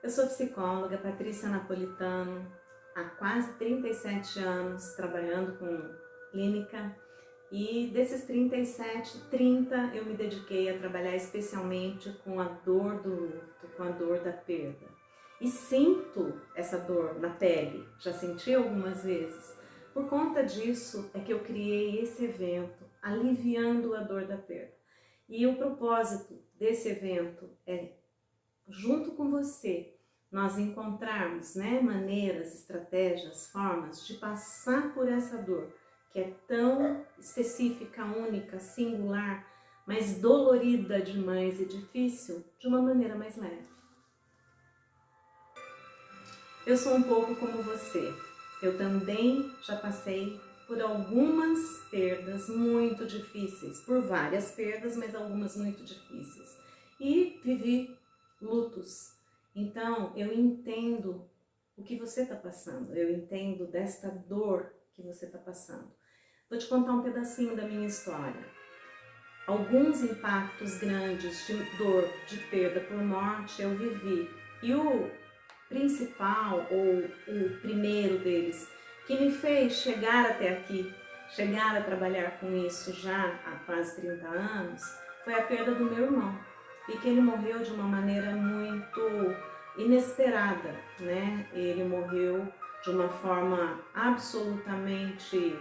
Eu sou psicóloga Patrícia Napolitano, há quase 37 anos trabalhando com clínica e desses 37, 30 eu me dediquei a trabalhar especialmente com a dor do luto, com a dor da perda. E sinto essa dor na pele, já senti algumas vezes. Por conta disso é que eu criei esse evento, Aliviando a Dor da Perda. E o propósito desse evento é, junto com você, nós encontrarmos maneiras, estratégias, formas de passar por essa dor, que é tão específica, única, singular, mas dolorida demais e difícil, de uma maneira mais leve. Eu sou um pouco como você. Eu também já passei por algumas perdas muito difíceis, por várias perdas, mas algumas muito difíceis. E vivi lutos. Então, eu entendo o que você está passando, eu entendo desta dor que você está passando. Vou te contar um pedacinho da minha história. Alguns impactos grandes de dor, de perda por morte eu vivi. E o principal, ou o primeiro deles, que me fez chegar até aqui, chegar a trabalhar com isso já há quase 30 anos, foi a perda do meu irmão. E que ele morreu de uma maneira muito inesperada, né? Ele morreu de uma forma absolutamente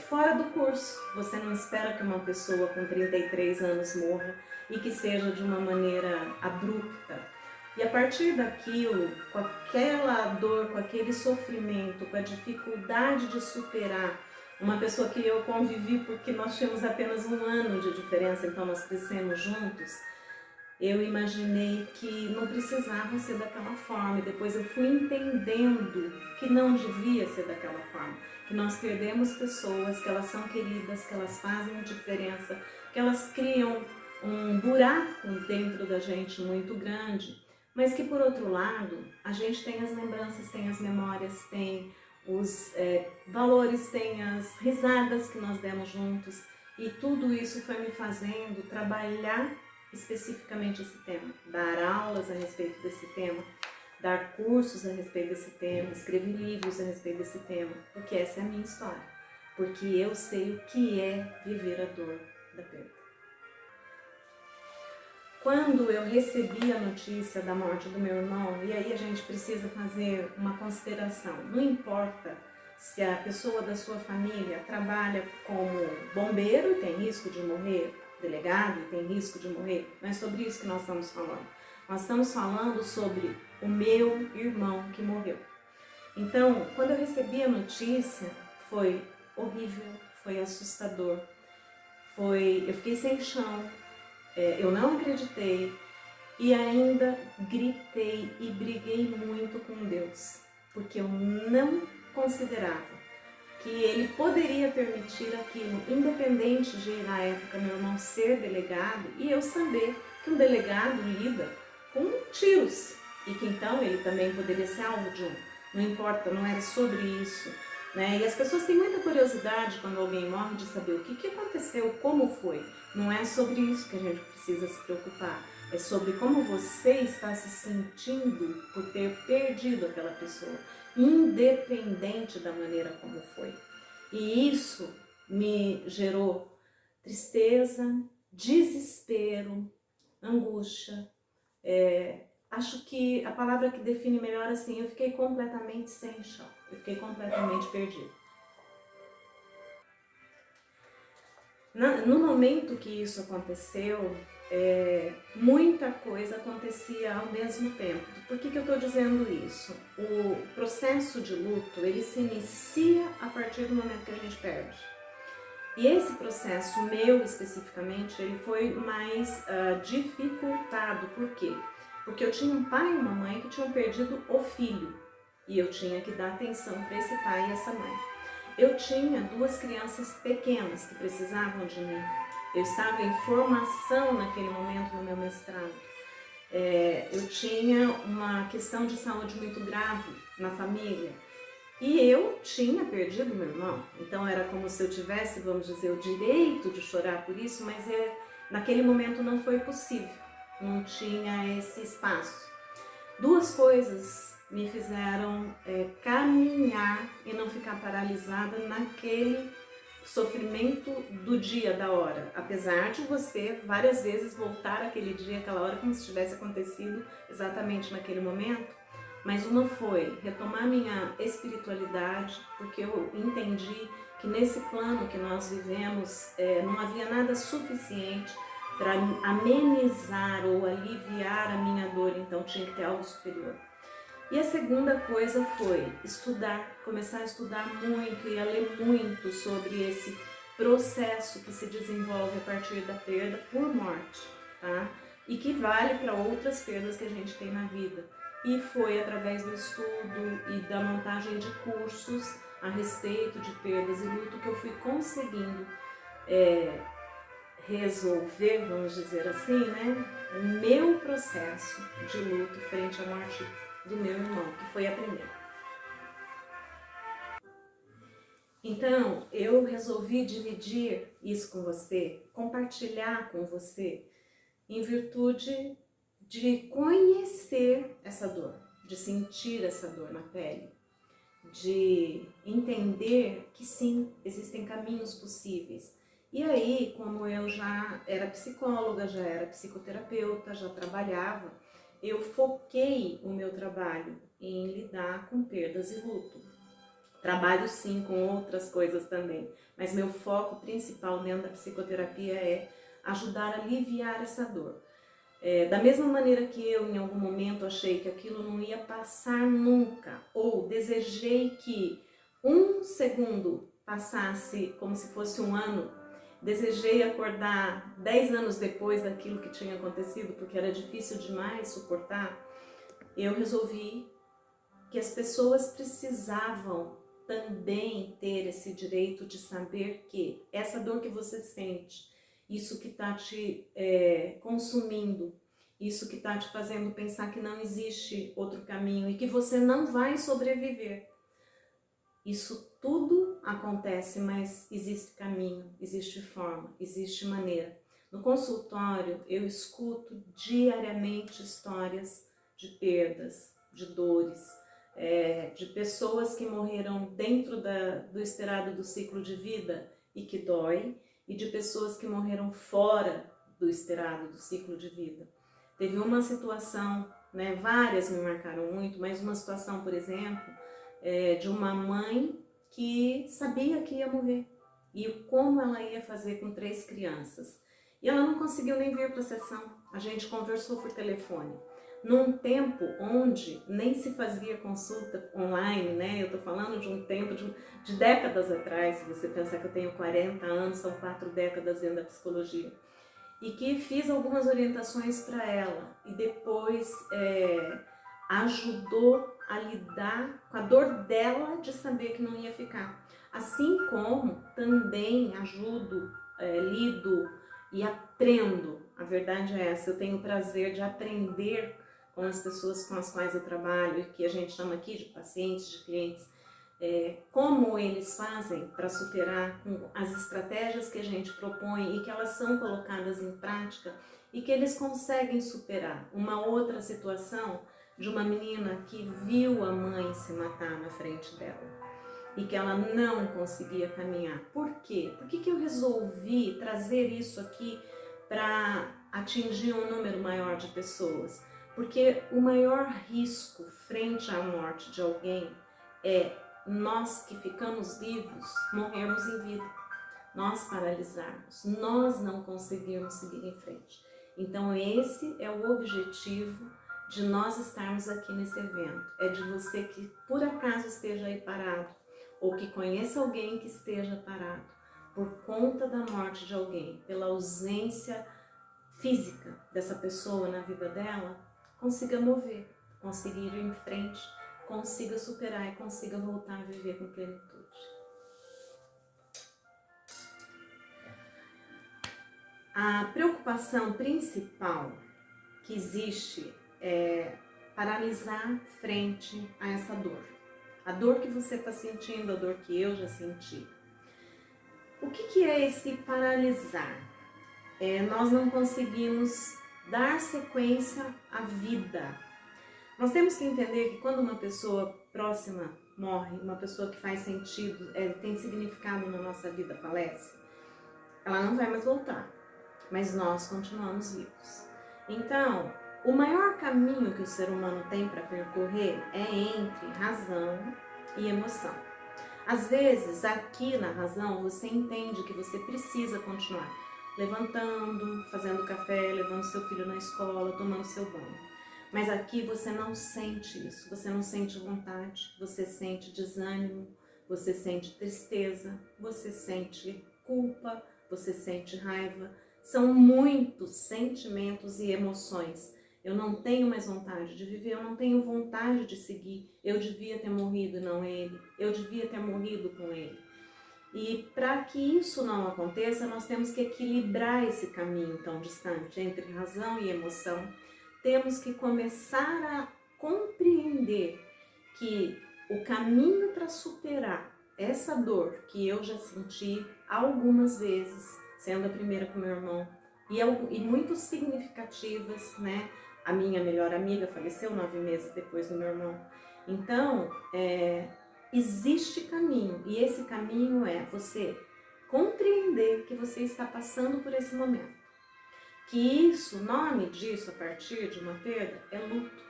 fora do curso. Você não espera que uma pessoa com 33 anos morra e que seja de uma maneira abrupta. E a partir daquilo, com aquela dor, com aquele sofrimento, com a dificuldade de superar, uma pessoa que eu convivi porque nós tínhamos apenas um ano de diferença, então nós crescemos juntos, eu imaginei que não precisava ser daquela forma. E depois eu fui entendendo que não devia ser daquela forma. Que nós perdemos pessoas, que elas são queridas, que elas fazem diferença, que elas criam um buraco dentro da gente muito grande, mas que por outro lado, a gente tem as lembranças, tem as memórias, tem os valores, tem as risadas que nós demos juntos, e tudo isso foi me fazendo trabalhar especificamente esse tema, dar aulas a respeito desse tema, dar cursos a respeito desse tema, escrever livros a respeito desse tema, porque essa é a minha história, porque eu sei o que é viver a dor da perda. Quando eu recebi a notícia da morte do meu irmão, e aí a gente precisa fazer uma consideração, não importa se a pessoa da sua família trabalha como bombeiro e tem risco de morrer, delegado e tem risco de morrer, não é sobre isso que nós estamos falando. Nós estamos falando sobre o meu irmão que morreu. Então, quando eu recebi a notícia, foi horrível, foi assustador, eu fiquei sem chão, eu não acreditei e ainda gritei e briguei muito com Deus, porque eu não considerava que Ele poderia permitir aquilo, independente de, na época, meu irmão ser delegado e eu saber que um delegado lida com tiros e que então ele também poderia ser alvo de um. Não importa, não era sobre isso. Né? E as pessoas têm muita curiosidade quando alguém morre de saber o que aconteceu, como foi. Não é sobre isso que a gente precisa se preocupar. É sobre como você está se sentindo por ter perdido aquela pessoa, independente da maneira como foi. E isso me gerou tristeza, desespero, angústia. Acho que a palavra que define melhor assim, eu fiquei completamente sem chão, eu fiquei completamente perdida. No momento que isso aconteceu, muita coisa acontecia ao mesmo tempo. Por que eu estou dizendo isso? O processo de luto, ele se inicia a partir do momento que a gente perde. E esse processo meu, especificamente, ele foi mais dificultado. Por quê? Porque eu tinha um pai e uma mãe que tinham perdido o filho. E eu tinha que dar atenção para esse pai e essa mãe. Eu tinha duas crianças pequenas que precisavam de mim. Eu estava em formação naquele momento no meu mestrado. Eu tinha uma questão de saúde muito grave na família. E eu tinha perdido meu irmão. Então era como se eu tivesse, vamos dizer, o direito de chorar por isso, mas naquele momento não foi possível. Não tinha esse espaço. Duas coisas me fizeram caminhar e não ficar paralisada naquele sofrimento do dia, da hora. Apesar de você várias vezes voltar aquele dia, aquela hora, como se tivesse acontecido exatamente naquele momento. Mas uma foi retomar minha espiritualidade, porque eu entendi que nesse plano que nós vivemos não havia nada suficiente para amenizar ou aliviar a minha dor, então tinha que ter algo superior. E a segunda coisa foi estudar, começar a estudar muito e a ler muito sobre esse processo que se desenvolve a partir da perda por morte, tá? E que vale para outras perdas que a gente tem na vida. E foi através do estudo e da montagem de cursos a respeito de perdas e luto que eu fui conseguindo resolver, vamos dizer assim, né, o meu processo de luto frente à morte do meu irmão, que foi a primeira. Então, eu resolvi dividir isso com você, compartilhar com você, em virtude de conhecer essa dor, de sentir essa dor na pele, de entender que sim, existem caminhos possíveis. E aí, como eu já era psicóloga, já era psicoterapeuta, já trabalhava, eu foquei o meu trabalho em lidar com perdas e luto. Trabalho sim com outras coisas também, mas meu foco principal dentro da psicoterapia é ajudar a aliviar essa dor. Da mesma maneira que eu em algum momento achei que aquilo não ia passar nunca, ou desejei que um segundo passasse como se fosse um ano, desejei acordar 10 anos depois daquilo que tinha acontecido, porque era difícil demais suportar, eu resolvi que as pessoas precisavam também ter esse direito de saber que essa dor que você sente, isso que está te consumindo, isso que está te fazendo pensar que não existe outro caminho e que você não vai sobreviver. Isso tudo acontece, mas existe caminho, existe forma, existe maneira. No consultório, eu escuto diariamente histórias de perdas, de dores, de pessoas que morreram dentro do esperado do ciclo de vida e que dói, e de pessoas que morreram fora do esperado do ciclo de vida. Teve uma situação, né, várias me marcaram muito, mas uma situação, por exemplo, de uma mãe que sabia que ia morrer e como ela ia fazer com 3 crianças. E ela não conseguiu nem vir para a sessão, a gente conversou por telefone. Num tempo onde nem se fazia consulta online, né? Eu tô falando de um tempo de décadas atrás, se você pensar que eu tenho 40 anos, são 4 décadas dentro da psicologia. E que fiz algumas orientações para ela e depois ajudou a lidar com a dor dela de saber que não ia ficar. Assim como também ajudo, lido e aprendo. A verdade é essa, eu tenho o prazer de aprender com as pessoas com as quais eu trabalho e que a gente chama aqui de pacientes, de clientes, como eles fazem para superar com as estratégias que a gente propõe e que elas são colocadas em prática e que eles conseguem superar. Uma outra situação de uma menina que viu a mãe se matar na frente dela e que ela não conseguia caminhar. Por quê? Por que eu resolvi trazer isso aqui para atingir um número maior de pessoas? Porque o maior risco frente à morte de alguém é nós que ficamos vivos morrermos em vida, nós paralisarmos, nós não conseguirmos seguir em frente. Então esse é o objetivo de nós estarmos aqui nesse evento, é de você que por acaso esteja aí parado, ou que conheça alguém que esteja parado, por conta da morte de alguém, pela ausência física dessa pessoa na vida dela, consiga mover, consiga ir em frente, consiga superar e consiga voltar a viver com plenitude. A preocupação principal que existe é paralisar frente a essa dor. A dor que você está sentindo, a dor que eu já senti. O que é esse paralisar? Nós não conseguimos dar sequência à vida. Nós temos que entender que quando uma pessoa próxima morre, uma pessoa que faz sentido, tem significado na nossa vida, falece, ela não vai mais voltar, mas nós continuamos vivos. Então, o maior caminho que o ser humano tem para percorrer é entre razão e emoção. Às vezes, aqui na razão, você entende que você precisa continuar levantando, fazendo café, levando seu filho na escola, tomando seu banho. Mas aqui você não sente isso, você não sente vontade, você sente desânimo, você sente tristeza, você sente culpa, você sente raiva. São muitos sentimentos e emoções. Eu não tenho mais vontade de viver, eu não tenho vontade de seguir. Eu devia ter morrido e não ele. Eu devia ter morrido com ele. E para que isso não aconteça, nós temos que equilibrar esse caminho tão distante entre razão e emoção. Temos que começar a compreender que o caminho para superar essa dor que eu já senti algumas vezes, sendo a primeira com meu irmão, e muito significativas, né? A minha melhor amiga faleceu 9 meses depois do meu irmão. Então, existe caminho, e esse caminho é você compreender que você está passando por esse momento. Que isso, o nome disso a partir de uma perda é luto.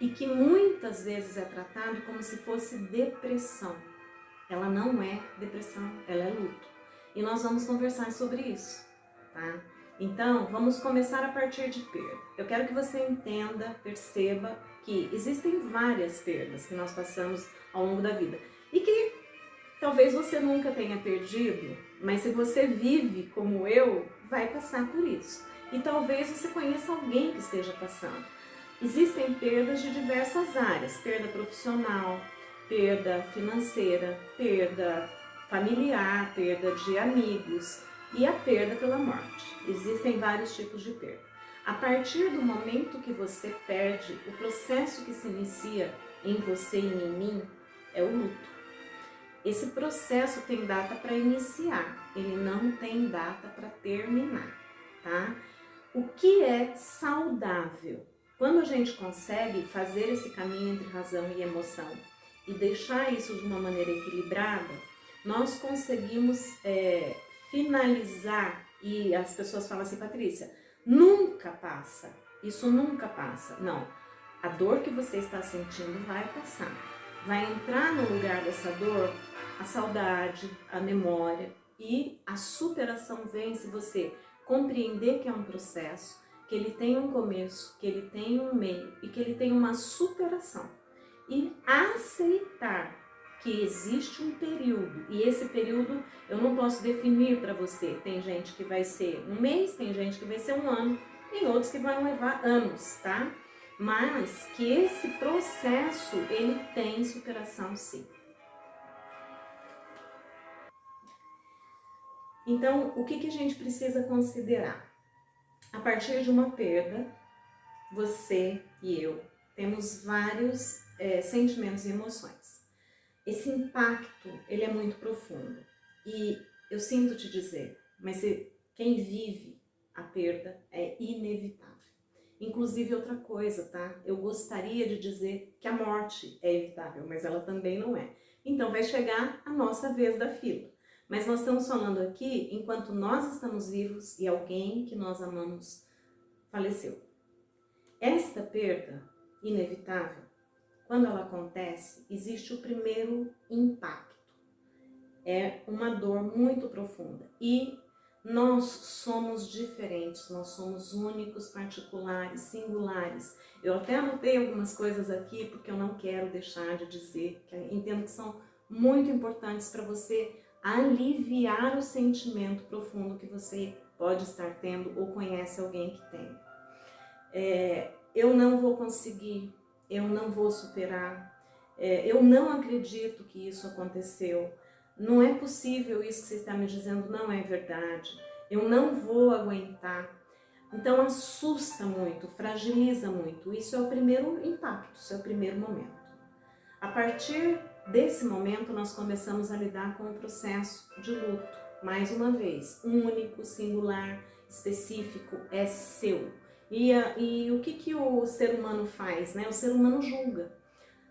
E que muitas vezes é tratado como se fosse depressão. Ela não é depressão, ela é luto. E nós vamos conversar sobre isso, tá? Então, vamos começar a partir de perda. Eu quero que você entenda, perceba que existem várias perdas que nós passamos ao longo da vida. E que talvez você nunca tenha perdido, mas se você vive como eu, vai passar por isso. E talvez você conheça alguém que esteja passando. Existem perdas de diversas áreas, perda profissional, perda financeira, perda familiar, perda de amigos e a perda pela morte. Existem vários tipos de perda. A partir do momento que você perde, o processo que se inicia em você e em mim é o luto. Esse processo tem data para iniciar, ele não tem data para terminar, tá? O que é saudável? Quando a gente consegue fazer esse caminho entre razão e emoção e deixar isso de uma maneira equilibrada, nós conseguimos finalizar, e as pessoas falam assim, Patrícia, nunca passa, isso nunca passa. Não, a dor que você está sentindo vai passar. Vai entrar no lugar dessa dor a saudade, a memória, e a superação vem se você compreender que é um processo, que ele tem um começo, que ele tem um meio e que ele tem uma superação. E aceitar que existe um período, e esse período eu não posso definir para você. Tem gente que vai ser um mês, tem gente que vai ser um ano, tem outros que vão levar anos, tá? Mas que esse processo, ele tem superação sim. Então, o que a gente precisa considerar? A partir de uma perda, você e eu temos vários sentimentos e emoções. Esse impacto, ele é muito profundo. E eu sinto te dizer, mas quem vive a perda é inevitável. Inclusive outra coisa, tá? Eu gostaria de dizer que a morte é evitável, mas ela também não é. Então vai chegar a nossa vez da fila. Mas nós estamos falando aqui enquanto nós estamos vivos e alguém que nós amamos faleceu. Esta perda inevitável, quando ela acontece, existe o primeiro impacto. É uma dor muito profunda. E nós somos diferentes, nós somos únicos, particulares, singulares. Eu até anotei algumas coisas aqui porque eu não quero deixar de dizer, que eu entendo que são muito importantes para você aliviar o sentimento profundo que você pode estar tendo ou conhece alguém que tem. Eu não vou conseguir, eu não vou superar, eu não acredito que isso aconteceu, não é possível isso que você está me dizendo, não é verdade, eu não vou aguentar. Então assusta muito, fragiliza muito, isso é o primeiro impacto, isso é o primeiro momento. A partir desse momento nós começamos a lidar com o processo de luto, mais uma vez, único, singular, específico, é seu. E o que o ser humano faz, né? O ser humano julga.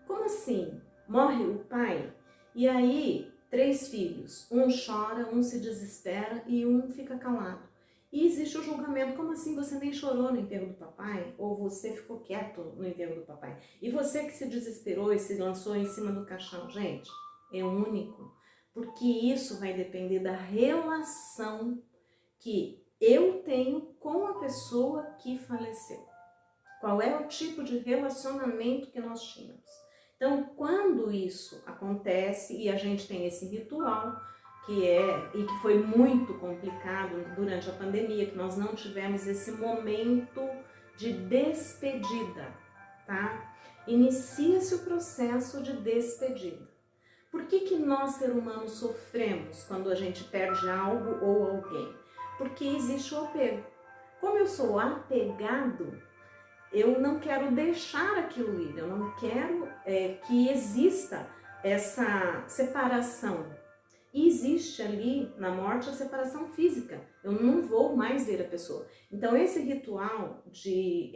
Como assim? Morre o pai e aí 3 filhos, um chora, um se desespera e um fica calado. E existe o julgamento, como assim você nem chorou no enterro do papai? Ou você ficou quieto no enterro do papai? E você que se desesperou e se lançou em cima do caixão? Gente, é único, porque isso vai depender da relação que eu tenho com a pessoa que faleceu. Qual é o tipo de relacionamento que nós tínhamos? Então, quando isso acontece e a gente tem esse ritual e que foi muito complicado durante a pandemia, que nós não tivemos esse momento de despedida, tá? Inicia-se o processo de despedida. Por que nós, ser humano, sofremos quando a gente perde algo ou alguém? Porque existe o apego. Como eu sou apegado, eu não quero deixar aquilo ir, eu não quero que exista essa separação. E existe ali na morte a separação física, eu não vou mais ver a pessoa. Então esse ritual de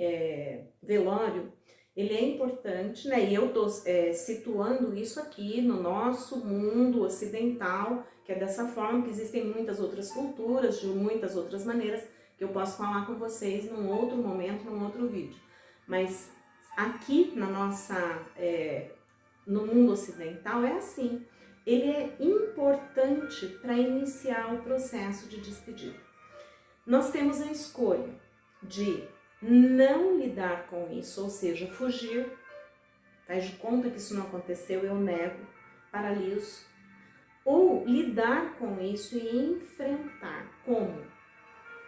velório, ele é importante, né? E eu estou situando isso aqui no nosso mundo ocidental, que é dessa forma, que existem muitas outras culturas, de muitas outras maneiras, que eu posso falar com vocês num outro momento, num outro vídeo. Mas aqui no mundo ocidental é assim. Ele é importante para iniciar o processo de despedida. Nós temos a escolha de não lidar com isso, ou seja, fugir, faz de conta que isso não aconteceu, eu nego, paraliso, ou lidar com isso e enfrentar. Como?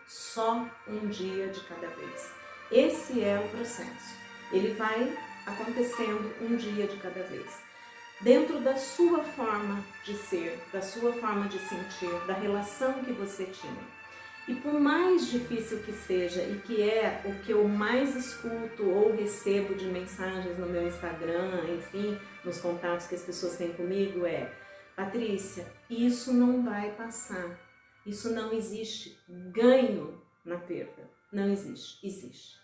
Só um dia de cada vez. Esse é o processo. Ele vai acontecendo um dia de cada vez. Dentro da sua forma de ser, da sua forma de sentir, da relação que você tinha. E por mais difícil que seja, e que é o que eu mais escuto ou recebo de mensagens no meu Instagram, enfim, nos contatos que as pessoas têm comigo, é: Patrícia, isso não vai passar. Isso não existe ganho na perda. Não existe. Existe.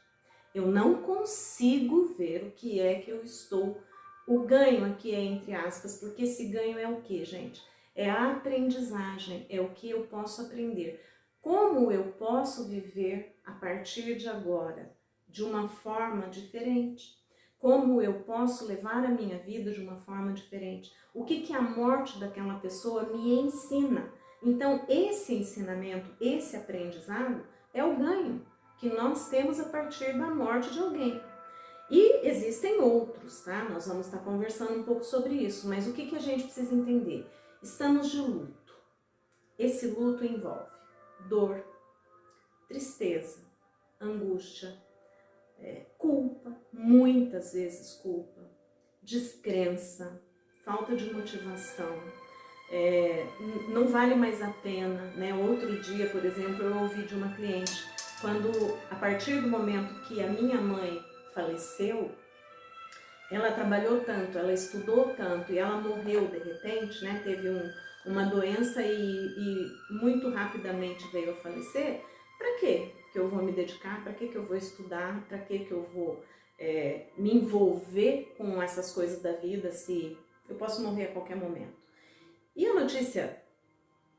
Eu não consigo ver o que é que eu estou... O ganho aqui é entre aspas, porque esse ganho é o que, gente? É a aprendizagem, é o que eu posso aprender. Como eu posso viver a partir de agora de uma forma diferente? Como eu posso levar a minha vida de uma forma diferente? O que a morte daquela pessoa me ensina? Então, esse ensinamento, esse aprendizado é o ganho que nós temos a partir da morte de alguém. E existem outros, tá? Nós vamos estar conversando um pouco sobre isso, mas o que a gente precisa entender? Estamos de luto. Esse luto envolve dor, tristeza, angústia, culpa, muitas vezes culpa, descrença, falta de motivação, não vale mais a pena, né? Outro dia, por exemplo, eu ouvi de uma cliente, quando a partir do momento que a minha mãe faleceu, ela trabalhou tanto, ela estudou tanto e ela morreu de repente, né? Teve uma doença e muito rapidamente veio a falecer. Para quê que eu vou me dedicar? Para que eu vou estudar? Para que eu vou me envolver com essas coisas da vida se eu posso morrer a qualquer momento? E a notícia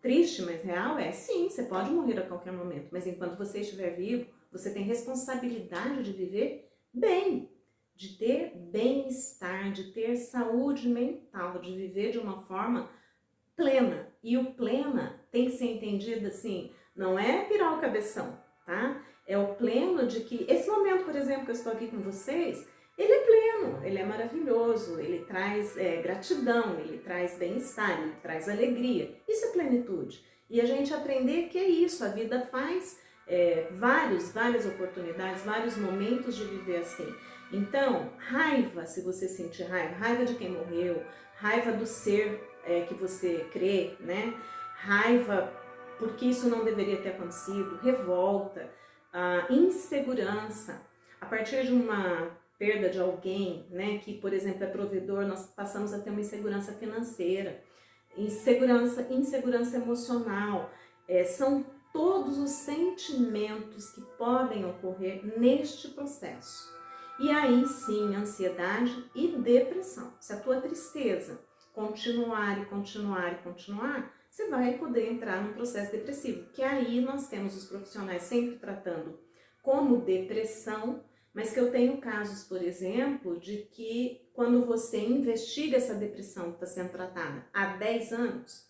triste, mas real é: sim, você pode morrer a qualquer momento, mas enquanto você estiver vivo, você tem responsabilidade de viver bem, de ter bem-estar, de ter saúde mental, de viver de uma forma plena. E o plena tem que ser entendido assim, não é pirar o cabeção, tá? É o pleno de que esse momento, por exemplo, que eu estou aqui com vocês, ele é pleno, ele é maravilhoso, ele traz gratidão, ele traz bem-estar, ele traz alegria. Isso é plenitude. E a gente aprender que é isso, a vida faz várias oportunidades, vários momentos de viver assim. Então, raiva, se você sentir raiva de quem morreu, raiva do ser que você crê, né? Raiva porque isso não deveria ter acontecido, revolta, insegurança. A partir de uma perda de alguém, né, que, por exemplo, é provedor, nós passamos a ter uma insegurança financeira, insegurança emocional. São todos os sentimentos que podem ocorrer neste processo. E aí sim, ansiedade e depressão. Se a tua tristeza continuar e continuar e continuar, você vai poder entrar num processo depressivo, que aí nós temos os profissionais sempre tratando como depressão, mas que eu tenho casos, por exemplo, de que quando você investiga essa depressão que está sendo tratada há 10 anos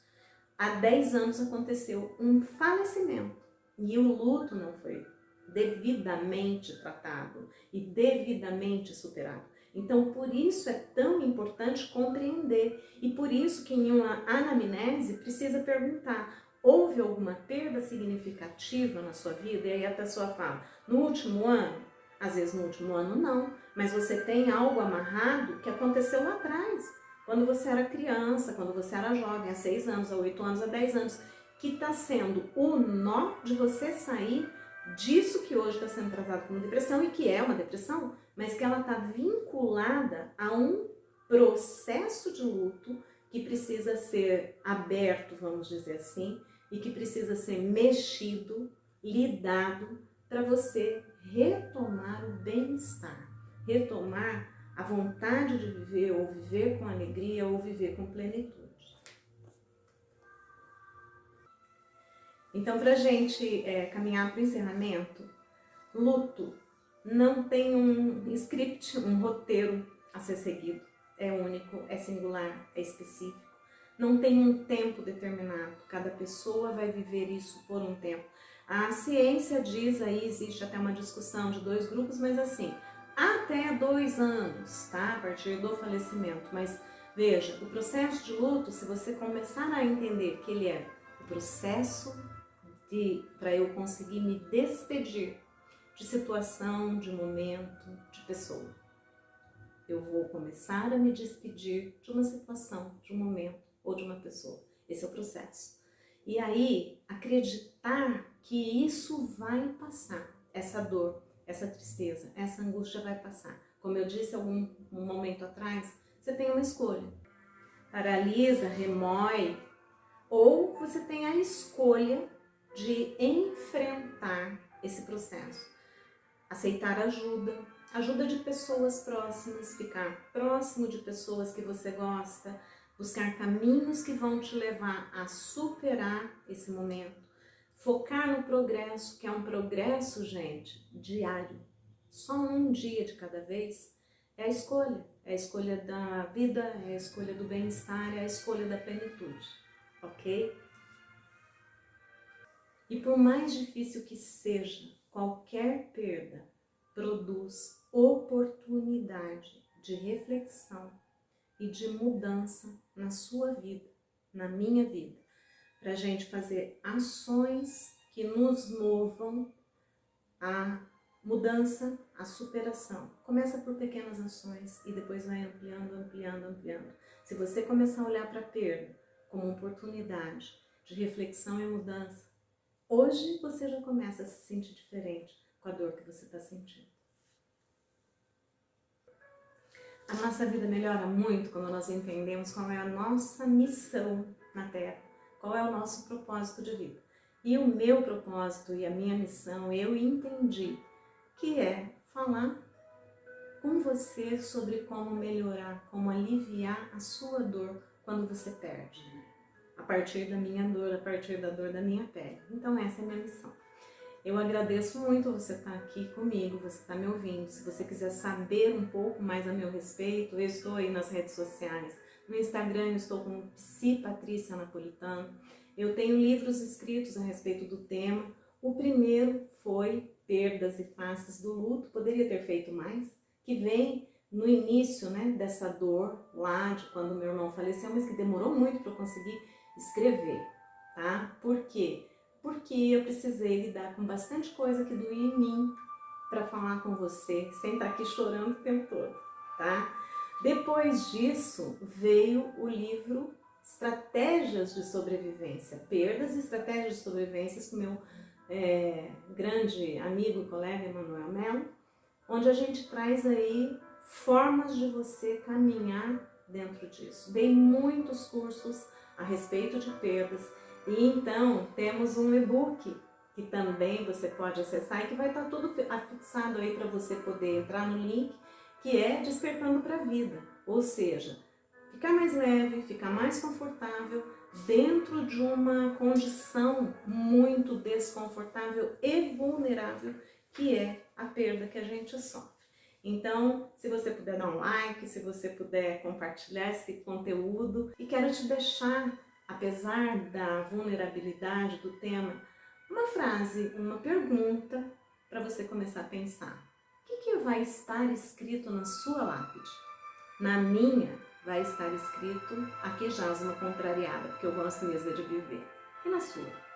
aconteceu um falecimento e o luto não foi devidamente tratado e devidamente superado. Então, por isso é tão importante compreender e por isso que em uma anamnese precisa perguntar: houve alguma perda significativa na sua vida? E aí a pessoa fala: no último ano? Às vezes no último ano não, mas você tem algo amarrado que aconteceu lá atrás, quando você era criança, quando você era jovem, há 6 anos, há 8 anos, há 10 anos, que está sendo o nó de você sair disso que hoje está sendo tratado como depressão e que é uma depressão, mas que ela está vinculada a um processo de luto que precisa ser aberto, vamos dizer assim, e que precisa ser mexido, lidado, para você retomar o bem-estar, retomar a vontade de viver, ou viver com alegria, ou viver com plenitude. Então, para a gente caminhar para o encerramento, luto não tem um script, um roteiro a ser seguido. É único, é singular, é específico. Não tem um tempo determinado. Cada pessoa vai viver isso por um tempo. A ciência diz aí, existe até uma discussão de 2 grupos, mas assim, até 2 anos, tá? A partir do falecimento. Mas veja, o processo de luto, se você começar a entender que ele é o processo para eu conseguir me despedir de situação, de momento, de pessoa. Eu vou começar a me despedir de uma situação, de um momento ou de uma pessoa. Esse é o processo. E aí, acreditar que isso vai passar, essa dor, essa tristeza, essa angústia vai passar. Como eu disse um momento atrás, você tem uma escolha. Paralisa, remói, ou você tem a escolha de enfrentar esse processo. Aceitar ajuda de pessoas próximas, ficar próximo de pessoas que você gosta, buscar caminhos que vão te levar a superar esse momento, focar no progresso, que é um progresso, gente, diário. Só um dia de cada vez é a escolha da vida, é a escolha do bem-estar, é a escolha da plenitude, ok? E por mais difícil que seja, qualquer perda produz oportunidade de reflexão e de mudança na sua vida, na minha vida, para a gente fazer ações que nos movam à mudança, à superação. Começa por pequenas ações e depois vai ampliando, ampliando, ampliando. Se você começar a olhar para a perda como uma oportunidade de reflexão e mudança, hoje você já começa a se sentir diferente com a dor que você está sentindo. A nossa vida melhora muito quando nós entendemos qual é a nossa missão na Terra, qual é o nosso propósito de vida. E o meu propósito e a minha missão, eu entendi que é falar com você sobre como melhorar, como aliviar a sua dor quando você perde. A partir da minha dor, a partir da dor da minha pele. Então essa é a minha missão. Eu agradeço muito você estar aqui comigo, você estar me ouvindo. Se você quiser saber um pouco mais a meu respeito, eu estou aí nas redes sociais. No Instagram eu estou com Psi Patrícia Napolitano. Eu tenho livros escritos a respeito do tema. O primeiro foi Perdas e Faces do Luto, poderia ter feito mais, que vem no início, né, dessa dor lá de quando meu irmão faleceu, mas que demorou muito para eu conseguir escrever, tá? Por quê? Porque eu precisei lidar com bastante coisa que doía em mim para falar com você, sem estar aqui chorando o tempo todo, tá? Depois disso, veio o livro Estratégias de Sobrevivência, Perdas e Estratégias de Sobrevivência, com meu grande amigo e colega Emanuel Mello, onde a gente traz aí formas de você caminhar dentro disso. Dei muitos cursos a respeito de perdas, e então temos um e-book que também você pode acessar e que vai estar tudo afixado aí para você poder entrar no link, que é Despertando para a Vida. Ou seja, ficar mais leve, ficar mais confortável dentro de uma condição muito desconfortável e vulnerável, que é a perda que a gente sofre. Então, se você puder dar um like, se você puder compartilhar esse conteúdo, e quero te deixar, apesar da vulnerabilidade do tema, uma frase, uma pergunta para você começar a pensar. O que vai estar escrito na sua lápide? Na minha vai estar escrito: aqui jaz uma contrariada, porque eu gosto mesmo de viver. E na sua?